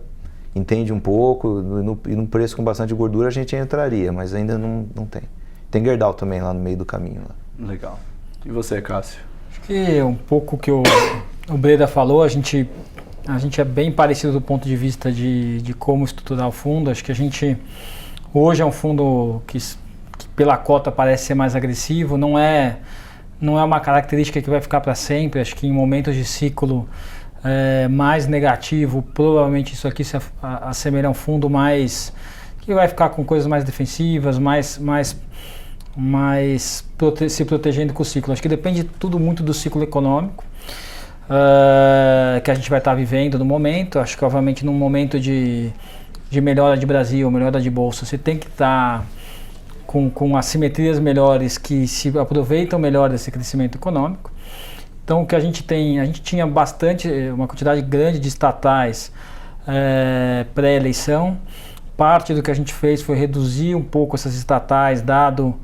entende um pouco, e no preço com bastante gordura a gente entraria, mas ainda não tem. Tem Gerdau também lá no meio do caminho. Lá. Legal. E você, Cássio? Acho que um pouco que o Breda falou, a gente é bem parecido do ponto de vista de como estruturar o fundo. Acho que a gente hoje é um fundo que pela cota parece ser mais agressivo, não é uma característica que vai ficar para sempre. Acho que em momentos de ciclo mais negativo, provavelmente isso aqui se assemelha a um fundo mais que vai ficar com coisas mais defensivas, se protegendo com o ciclo. Acho que depende tudo muito do ciclo econômico que a gente vai estar vivendo no momento. Acho que obviamente num momento de melhora de Brasil, melhora de bolsa, você tem que estar com assimetrias melhores que se aproveitam melhor desse crescimento econômico. Então o que a gente tinha uma quantidade grande de estatais pré-eleição. Parte do que a gente fez foi reduzir um pouco essas estatais, dada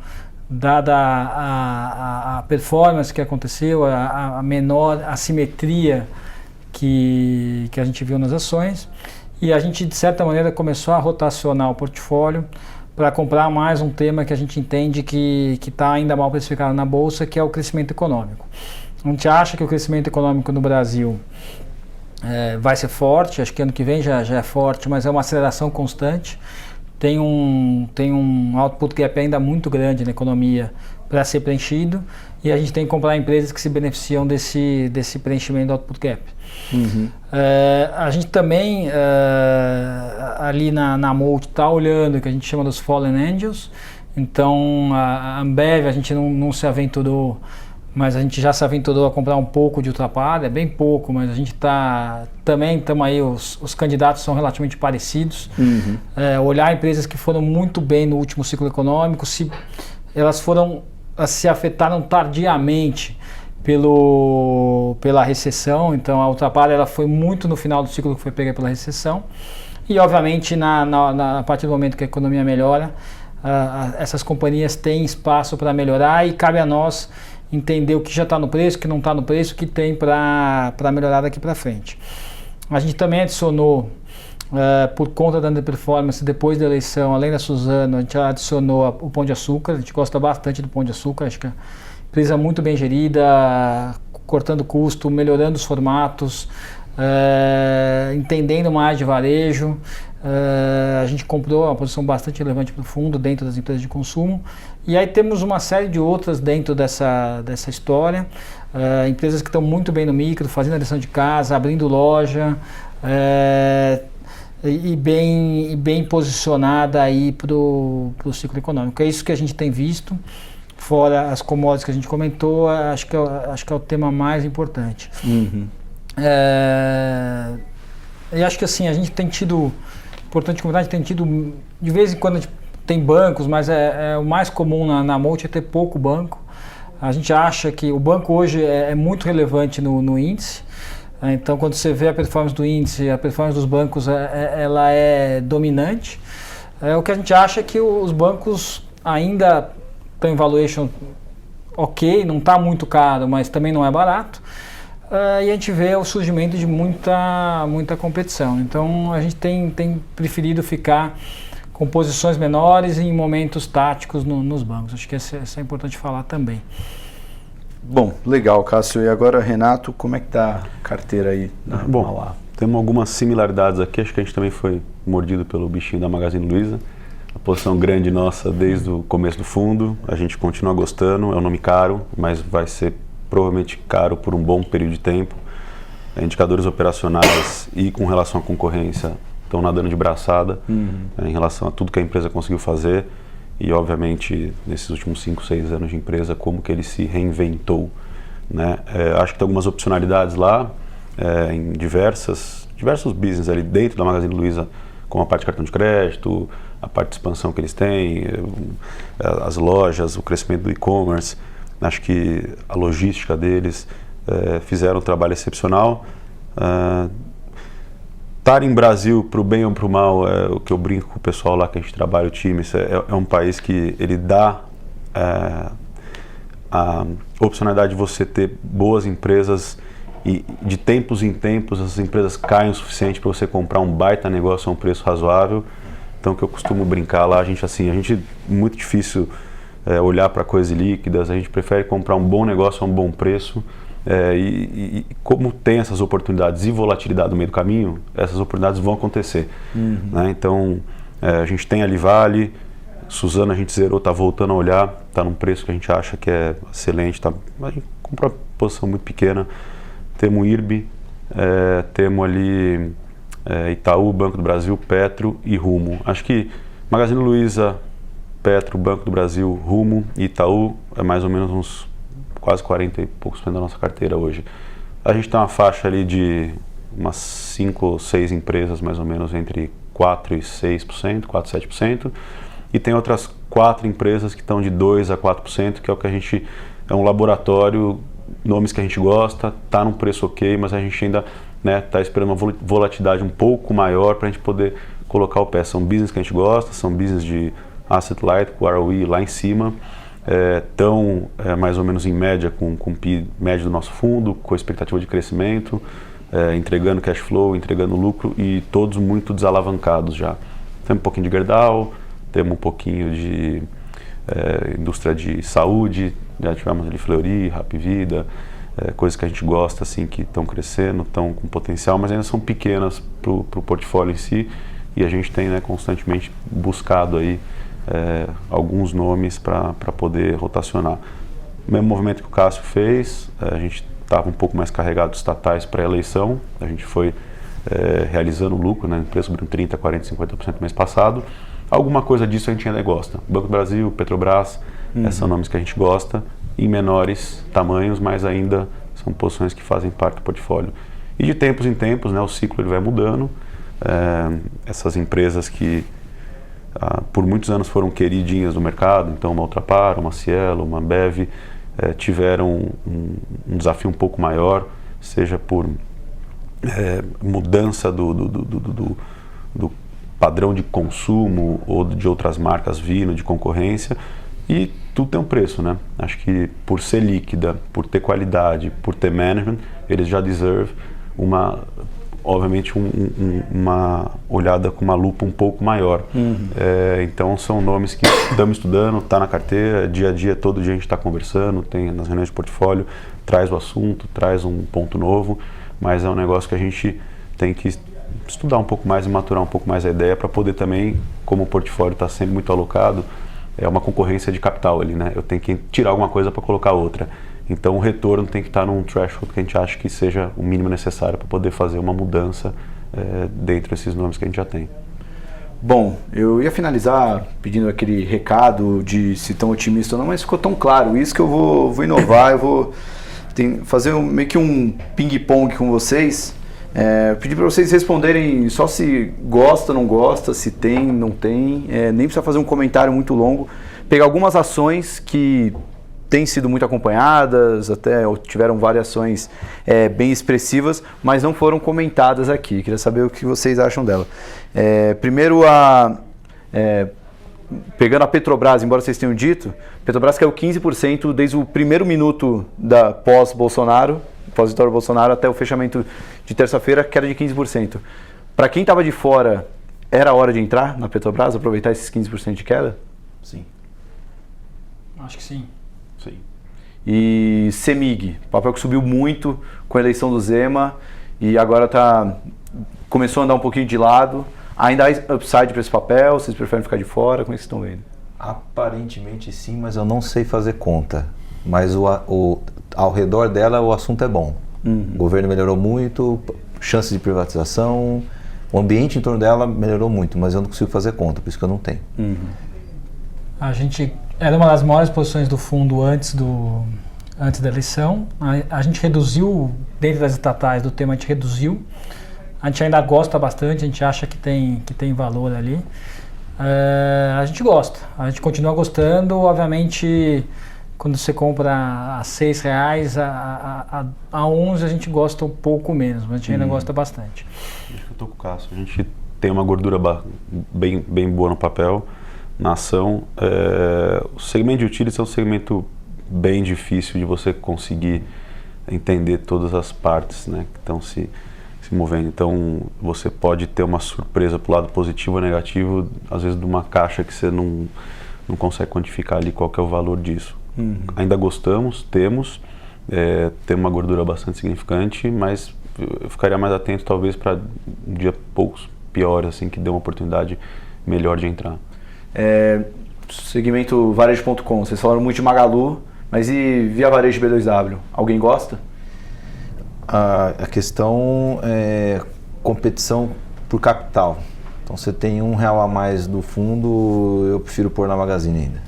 a performance que aconteceu, a menor assimetria que a gente viu nas ações. E a gente, de certa maneira, começou a rotacionar o portfólio para comprar mais um tema que a gente entende que está ainda mal precificado na Bolsa, que é o crescimento econômico. A gente acha que o crescimento econômico no Brasil vai ser forte, acho que ano que vem já é forte, mas é uma aceleração constante. Tem um output gap ainda muito grande na economia para ser preenchido, e a gente tem que comprar empresas que se beneficiam desse preenchimento do output gap. Uhum. A gente também, ali na Molt, está olhando o que a gente chama dos Fallen Angels. Então, a Ambev, a gente não se aventurou, mas a gente já se aventurou a comprar um pouco de Ultrapar, bem pouco, mas a gente também estamos aí, os candidatos são relativamente parecidos. Uhum. Olhar empresas que foram muito bem no último ciclo econômico, se elas se afetaram tardiamente pela recessão. Então a Ultrapar ela foi muito no final do ciclo que foi pega pela recessão, e obviamente a partir do momento que a economia melhora, essas companhias têm espaço para melhorar, e cabe a nós entender o que já está no preço, o que não está no preço, o que tem para melhorar daqui para frente. A gente também adicionou, por conta da underperformance depois da eleição, além da Suzano, a gente adicionou o Pão de Açúcar. A gente gosta bastante do Pão de Açúcar, acho que é uma empresa muito bem gerida, cortando custo, melhorando os formatos, entendendo mais de varejo. A gente comprou uma posição bastante relevante para o fundo dentro das empresas de consumo. E aí temos uma série de outras dentro dessa história, empresas que estão muito bem no micro, fazendo a lição de casa, abrindo loja, e bem posicionada aí para o ciclo econômico. É isso que a gente tem visto, fora as commodities que a gente comentou. Acho que é o tema mais importante. Uhum. E acho que assim, a gente tem tido, importante comentar, a gente tem tido, de vez em quando a gente tem bancos, mas o mais comum na Molt é ter pouco banco. A gente acha que o banco hoje é muito relevante no índice. Então, quando você vê a performance do índice, a performance dos bancos, ela é dominante. O que a gente acha é que os bancos ainda estão em valuation ok, não está muito caro, mas também não é barato. E a gente vê o surgimento de muita competição. Então, a gente tem preferido ficar com posições menores em momentos táticos nos bancos. Acho que isso é importante falar também. Bom, legal, Cássio. E agora, Renato, como é que está a carteira aí na Mauá? Temos algumas similaridades aqui. Acho que a gente também foi mordido pelo bichinho da Magazine Luiza. A posição grande nossa desde o começo do fundo. A gente continua gostando. É um nome caro, mas vai ser provavelmente caro por um bom período de tempo. Indicadores operacionais e com relação à concorrência estão nadando de braçada em relação a tudo que a empresa conseguiu fazer, e obviamente nesses últimos 5, 6 anos de empresa, como que ele se reinventou, né? Acho que tem algumas opcionalidades lá, em diversos business ali dentro da Magazine Luiza, como a parte de cartão de crédito, a parte de expansão que eles têm, as lojas, o crescimento do e-commerce. Acho que a logística deles fizeram um trabalho excepcional. Estar em Brasil, para o bem ou para o mal, é o que eu brinco com o pessoal lá que a gente trabalha, o time. É um país que ele dá a opcionalidade de você ter boas empresas, e de tempos em tempos as empresas caem o suficiente para você comprar um baita negócio a um preço razoável. Então, o que eu costumo brincar lá, a gente muito difícil olhar para coisas líquidas, a gente prefere comprar um bom negócio a um bom preço. E como tem essas oportunidades e volatilidade no meio do caminho, essas oportunidades vão acontecer, né? Então a gente tem a Livale, Suzano a gente zerou, está voltando a olhar, está num preço que a gente acha que é excelente, a gente comprou uma posição muito pequena. Temos IRB, temos ali Itaú, Banco do Brasil, Petro e Rumo. Acho que Magazine Luiza, Petro, Banco do Brasil, Rumo e Itaú é mais ou menos uns quase 40 e poucos % da nossa carteira hoje. A gente tem uma faixa ali de umas 5 ou 6 empresas mais ou menos entre 4 e 6%, 4 e 7%, e tem outras 4 empresas que estão de 2 a 4%, que é o que a gente, é um laboratório, nomes que a gente gosta, está num preço ok, mas a gente ainda está esperando uma volatilidade um pouco maior para a gente poder colocar o pé. São business que a gente gosta, são business de asset light, com ROE lá em cima, estão mais ou menos em média com o PI médio do nosso fundo, com expectativa de crescimento, entregando cash flow, entregando lucro e todos muito desalavancados já. Temos um pouquinho de Gerdau, temos um pouquinho de indústria de saúde, já tivemos ali Fleury, Hapvida, coisas que a gente gosta, assim, que estão crescendo, estão com potencial, mas ainda são pequenas para o portfólio em si, e a gente tem, né, constantemente buscado aí alguns nomes para poder rotacionar. O mesmo movimento que o Cássio fez, a gente estava um pouco mais carregado de estatais para a eleição, a gente foi realizando lucro, né, preço subiu 30%, 40%, 50% no mês passado. Alguma coisa disso a gente ainda gosta. Banco do Brasil, Petrobras, são nomes que a gente gosta, em menores tamanhos, mas ainda são posições que fazem parte do portfólio. E de tempos em tempos, né, o ciclo ele vai mudando. Essas empresas que por muitos anos foram queridinhas do mercado, então uma Ultrapar, uma Cielo, uma Ambev, tiveram um desafio um pouco maior, seja por mudança do padrão de consumo ou de outras marcas vindo, de concorrência, e tudo tem um preço, né? Acho que por ser líquida, por ter qualidade, por ter management, eles já deserve obviamente uma olhada com uma lupa um pouco maior. Então são nomes que estamos estudando, está na carteira, dia a dia, todo dia a gente está conversando, tem nas reuniões de portfólio, traz o assunto, traz um ponto novo, mas é um negócio que a gente tem que estudar um pouco mais e maturar um pouco mais a ideia para poder também, como o portfólio está sempre muito alocado, é uma concorrência de capital ali, né? Eu tenho que tirar alguma coisa para colocar outra. Então o retorno tem que estar num threshold que a gente acha que seja o mínimo necessário para poder fazer uma mudança dentro desses nomes que a gente já tem. Bom, eu ia finalizar pedindo aquele recado de se tão otimista ou não, mas ficou tão claro isso que eu vou inovar, eu vou fazer meio que um ping-pong com vocês. Pedir para vocês responderem só se gosta, não gosta, se tem, não tem, nem precisa fazer um comentário muito longo. Pegar algumas ações que têm sido muito acompanhadas, até tiveram variações bem expressivas, mas não foram comentadas aqui. Queria saber o que vocês acham dela. Primeiro, pegando a Petrobras, embora vocês tenham dito, Petrobras caiu 15% desde o primeiro minuto da pós-Bolsonaro, pós-vitória do Bolsonaro, até o fechamento de terça-feira, queda de 15%. Para quem estava de fora, era hora de entrar na Petrobras, aproveitar esses 15% de queda? Sim. Acho que sim. Sim. E CEMIG, papel que subiu muito com a eleição do Zema e agora começou a andar um pouquinho de lado. Ainda há upside para esse papel? Vocês preferem ficar de fora? Como é que vocês estão vendo? Aparentemente sim, mas eu não sei fazer conta. Mas ao redor dela o assunto é bom. O governo melhorou muito, chances de privatização, o ambiente em torno dela melhorou muito, mas eu não consigo fazer conta, por isso que eu não tenho. A gente era uma das maiores posições do fundo antes da eleição. A gente reduziu, dentro das estatais do tema, a gente reduziu. A gente ainda gosta bastante, a gente acha que tem valor ali. A gente gosta, a gente continua gostando, obviamente. Quando você compra a R$6, a 11 a gente gosta um pouco menos, mas a gente ainda gosta bastante. Acho que eu estou com o Cássio. A gente tem uma gordura bem boa no papel, na ação. O segmento de utilities é um segmento bem difícil de você conseguir entender todas as partes, né, que estão se movendo. Então você pode ter uma surpresa para o lado positivo ou negativo, às vezes de uma caixa que você não consegue quantificar ali qual que é o valor disso. Ainda gostamos, temos uma gordura bastante significante, mas eu ficaria mais atento talvez para um dia poucos piores, assim, que dê uma oportunidade melhor de entrar. segmento varejo.com, vocês falaram muito de Magalu, mas e Via Varejo B2W? Alguém gosta? A questão é competição por capital. Então, você tem R$1 a mais do fundo, eu prefiro pôr na Magazine ainda.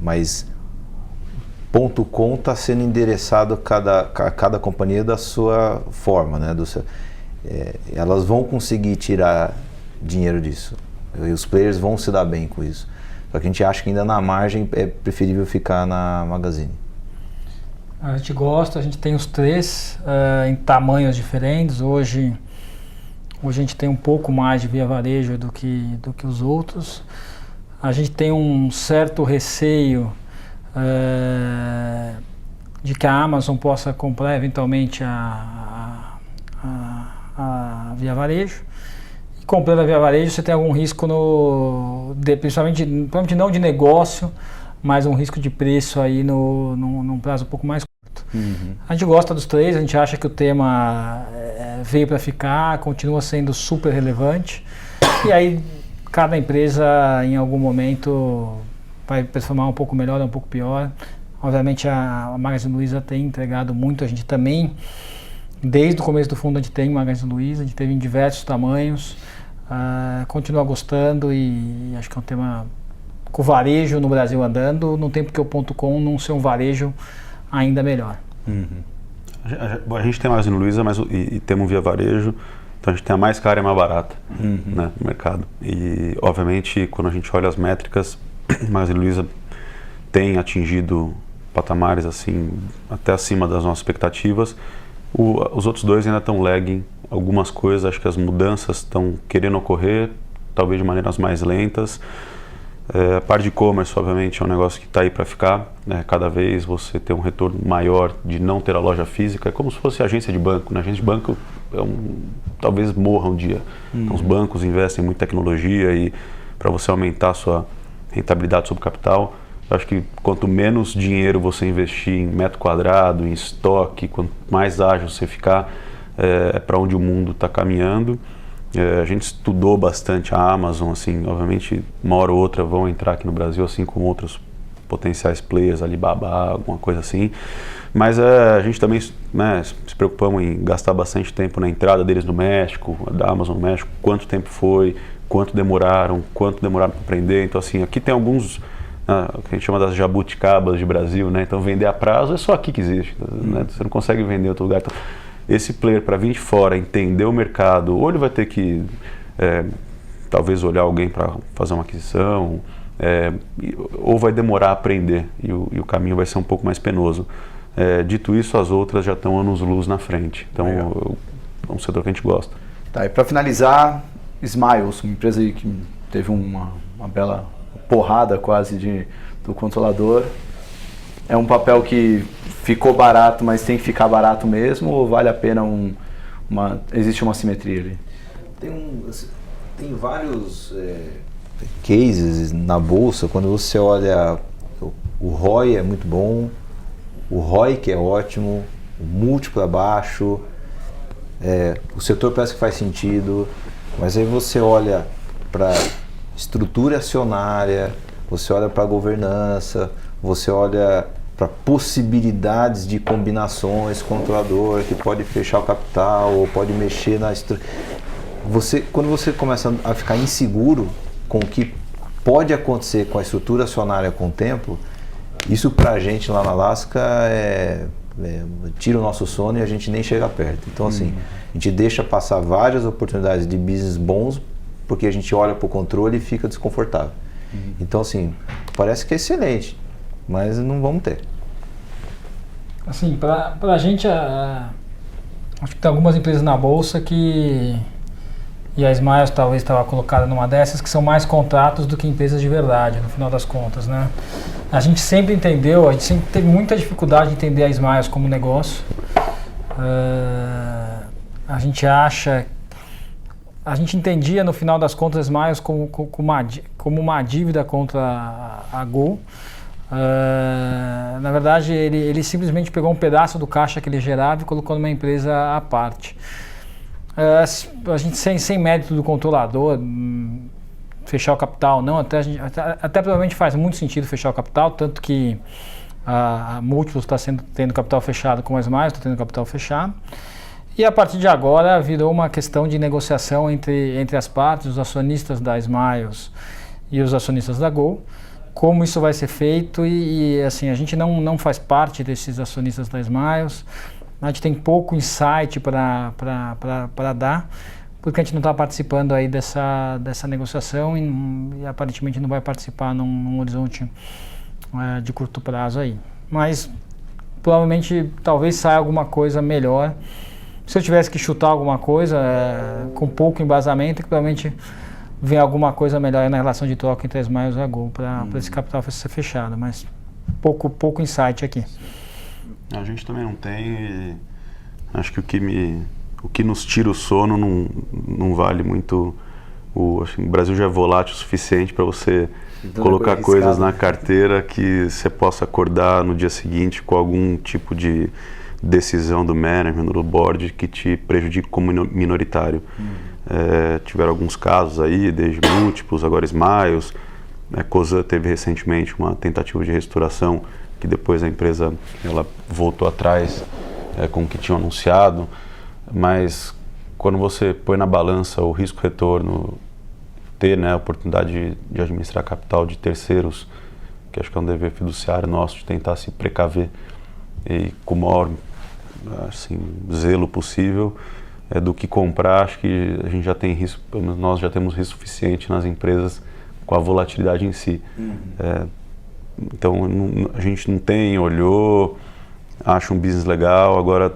Mas .com está sendo endereçado a cada companhia da sua forma, né? Elas vão conseguir tirar dinheiro disso. E os players vão se dar bem com isso. Só que a gente acha que ainda na margem é preferível ficar na Magazine. A gente gosta, a gente tem os três em tamanhos diferentes. Hoje a gente tem um pouco mais de Via Varejo do que os outros. A gente tem um certo receio de que a Amazon possa comprar eventualmente a Via Varejo. E comprando a Via Varejo, você tem algum risco, principalmente não de negócio, mas um risco de preço aí num prazo um pouco mais curto. A gente gosta dos três, a gente acha que o tema veio para ficar, continua sendo super relevante. E aí, cada empresa, em algum momento, vai performar um pouco melhor ou um pouco pior. Obviamente, a Magazine Luiza tem entregado muito, a gente também, desde o começo do fundo, a gente tem Magazine Luiza, a gente teve em diversos tamanhos, continua gostando e acho que é um tema com o varejo no Brasil andando, não tem porque o .com não ser um varejo ainda melhor. A gente tem Magazine Luiza, mas e temos um Via Varejo, então a gente tem a mais cara e a mais barata, né, no mercado. E, obviamente, quando a gente olha as métricas, a Magazine Luiza tem atingido patamares assim, até acima das nossas expectativas. Os outros dois ainda estão lagging algumas coisas, acho que as mudanças estão querendo ocorrer, talvez de maneiras mais lentas. A parte de e-commerce, obviamente, é um negócio que está aí para ficar, né? Cada vez você ter um retorno maior de não ter a loja física, é como se fosse agência de banco, né? Agência de banco talvez morra um dia. Então, os bancos investem muito em tecnologia e para você aumentar a sua rentabilidade sobre capital, eu acho que quanto menos dinheiro você investir em metro quadrado, em estoque, quanto mais ágil você ficar, é para onde o mundo está caminhando. A gente estudou bastante a Amazon, assim, obviamente uma hora ou outra vão entrar aqui no Brasil, assim como outros potenciais players, Alibaba, alguma coisa assim, mas a gente também, né, se preocupamos em gastar bastante tempo na entrada deles no México, da Amazon no México, quanto tempo foi, quanto demoraram para aprender. Então, assim, aqui tem alguns, o que a gente chama das jabuticabas de Brasil, né? Então, vender a prazo é só aqui que existe, né? Você não consegue vender em outro lugar. Então, esse player, para vir de fora, entender o mercado, ou ele vai ter que talvez olhar alguém para fazer uma aquisição, ou vai demorar a aprender e o caminho vai ser um pouco mais penoso. Dito isso, as outras já estão anos-luz na frente. Então, é um setor que a gente gosta. Tá, e para finalizar, Smiles, uma empresa aí que teve uma bela porrada quase do controlador. É um papel que ficou barato, mas tem que ficar barato mesmo, ou vale a pena existe uma simetria ali? Tem vários cases na bolsa, quando você olha, o ROI é muito bom, o ROIC é ótimo, o múltiplo é baixo, o setor parece que faz sentido, mas aí você olha para estrutura acionária, você olha para a governança, você olha para possibilidades de combinações, controlador que pode fechar o capital ou pode mexer na estrutura. Quando você começa a ficar inseguro com o que pode acontecer com a estrutura acionária com o tempo, isso para a gente lá na Alaska tira o nosso sono e a gente nem chega perto. Então, assim, a gente deixa passar várias oportunidades de business bons porque a gente olha para o controle e fica desconfortável. Então, assim, parece que é excelente, mas não vamos ter. Assim, para a gente, acho que tem algumas empresas na bolsa e a Smiles talvez estava colocada numa dessas, que são mais contratos do que empresas de verdade, no final das contas, né? A gente sempre entendeu, a gente sempre teve muita dificuldade de entender a Smiles como negócio. A gente entendia no final das contas a Smiles como uma dívida contra a Gol. Na verdade, ele simplesmente pegou um pedaço do caixa que ele gerava e colocou numa empresa à parte. A gente, sem mérito do controlador, fechar o capital, não, até provavelmente faz muito sentido fechar o capital, tanto que a Múltiplos está tendo capital fechado com a Smiles, está tendo capital fechado. E a partir de agora virou uma questão de negociação entre as partes, os acionistas da Smiles e os acionistas da Gol, como isso vai ser feito e assim, a gente não faz parte desses acionistas da Smiles, a gente tem pouco insight para dar, porque a gente não está participando aí dessa negociação e aparentemente não vai participar num horizonte de curto prazo aí. Mas provavelmente talvez saia alguma coisa melhor. Se eu tivesse que chutar alguma coisa com pouco embasamento, provavelmente vem alguma coisa melhor na relação de troca entre a Smiles e a Gol para esse capital ser fechado, mas pouco insight aqui. A gente também não tem, e acho que o que nos tira o sono não vale muito. Acho que o Brasil já é volátil o suficiente para você colocar coisas na carteira que você possa acordar no dia seguinte com algum tipo de decisão do management, do board, que te prejudique como minoritário. Tiveram alguns casos aí, desde Múltiplos, agora Smiles, Cosan teve recentemente uma tentativa de reestruturação, que depois a empresa ela voltou atrás com o que tinham anunciado, mas quando você põe na balança o risco-retorno, ter a oportunidade de administrar capital de terceiros, que acho que é um dever fiduciário nosso de tentar se precaver e com o maior zelo possível, do que comprar. Acho que a gente já tem risco, nós já temos risco suficiente nas empresas com a volatilidade em si. Então a gente não tem, olhou, acha um business legal, agora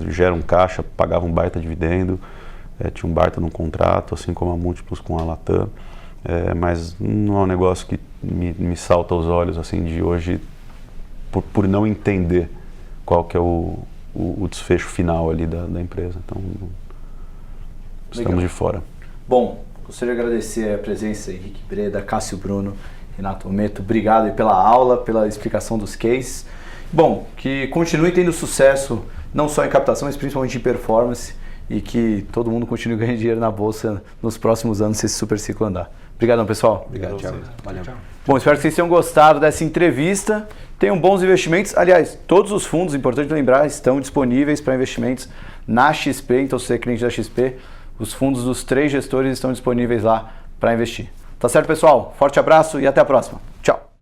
gera um caixa, pagava um baita dividendo, tinha um baita no contrato, assim como a Múltiplos com a Latam, mas não é um negócio que me salta aos olhos assim de hoje, por não entender qual que é o desfecho final ali da empresa. Então estamos de fora. Bom, gostaria de agradecer a presença de Henrique Breda, Cássio Bruno, Renato Ometo. Obrigado aí pela aula, pela explicação dos cases. Bom, que continue tendo sucesso, não só em captação, mas principalmente em performance, e que todo mundo continue ganhando dinheiro na bolsa nos próximos anos, se esse super ciclo andar. Obrigadão, pessoal. Obrigado, Thiago. Valeu. Bom, espero que vocês tenham gostado dessa entrevista. Tenham bons investimentos. Aliás, todos os fundos, importante lembrar, estão disponíveis para investimentos na XP. Então, se você é cliente da XP, os fundos dos 3 gestores estão disponíveis lá para investir. Tá certo, pessoal? Forte abraço e até a próxima. Tchau.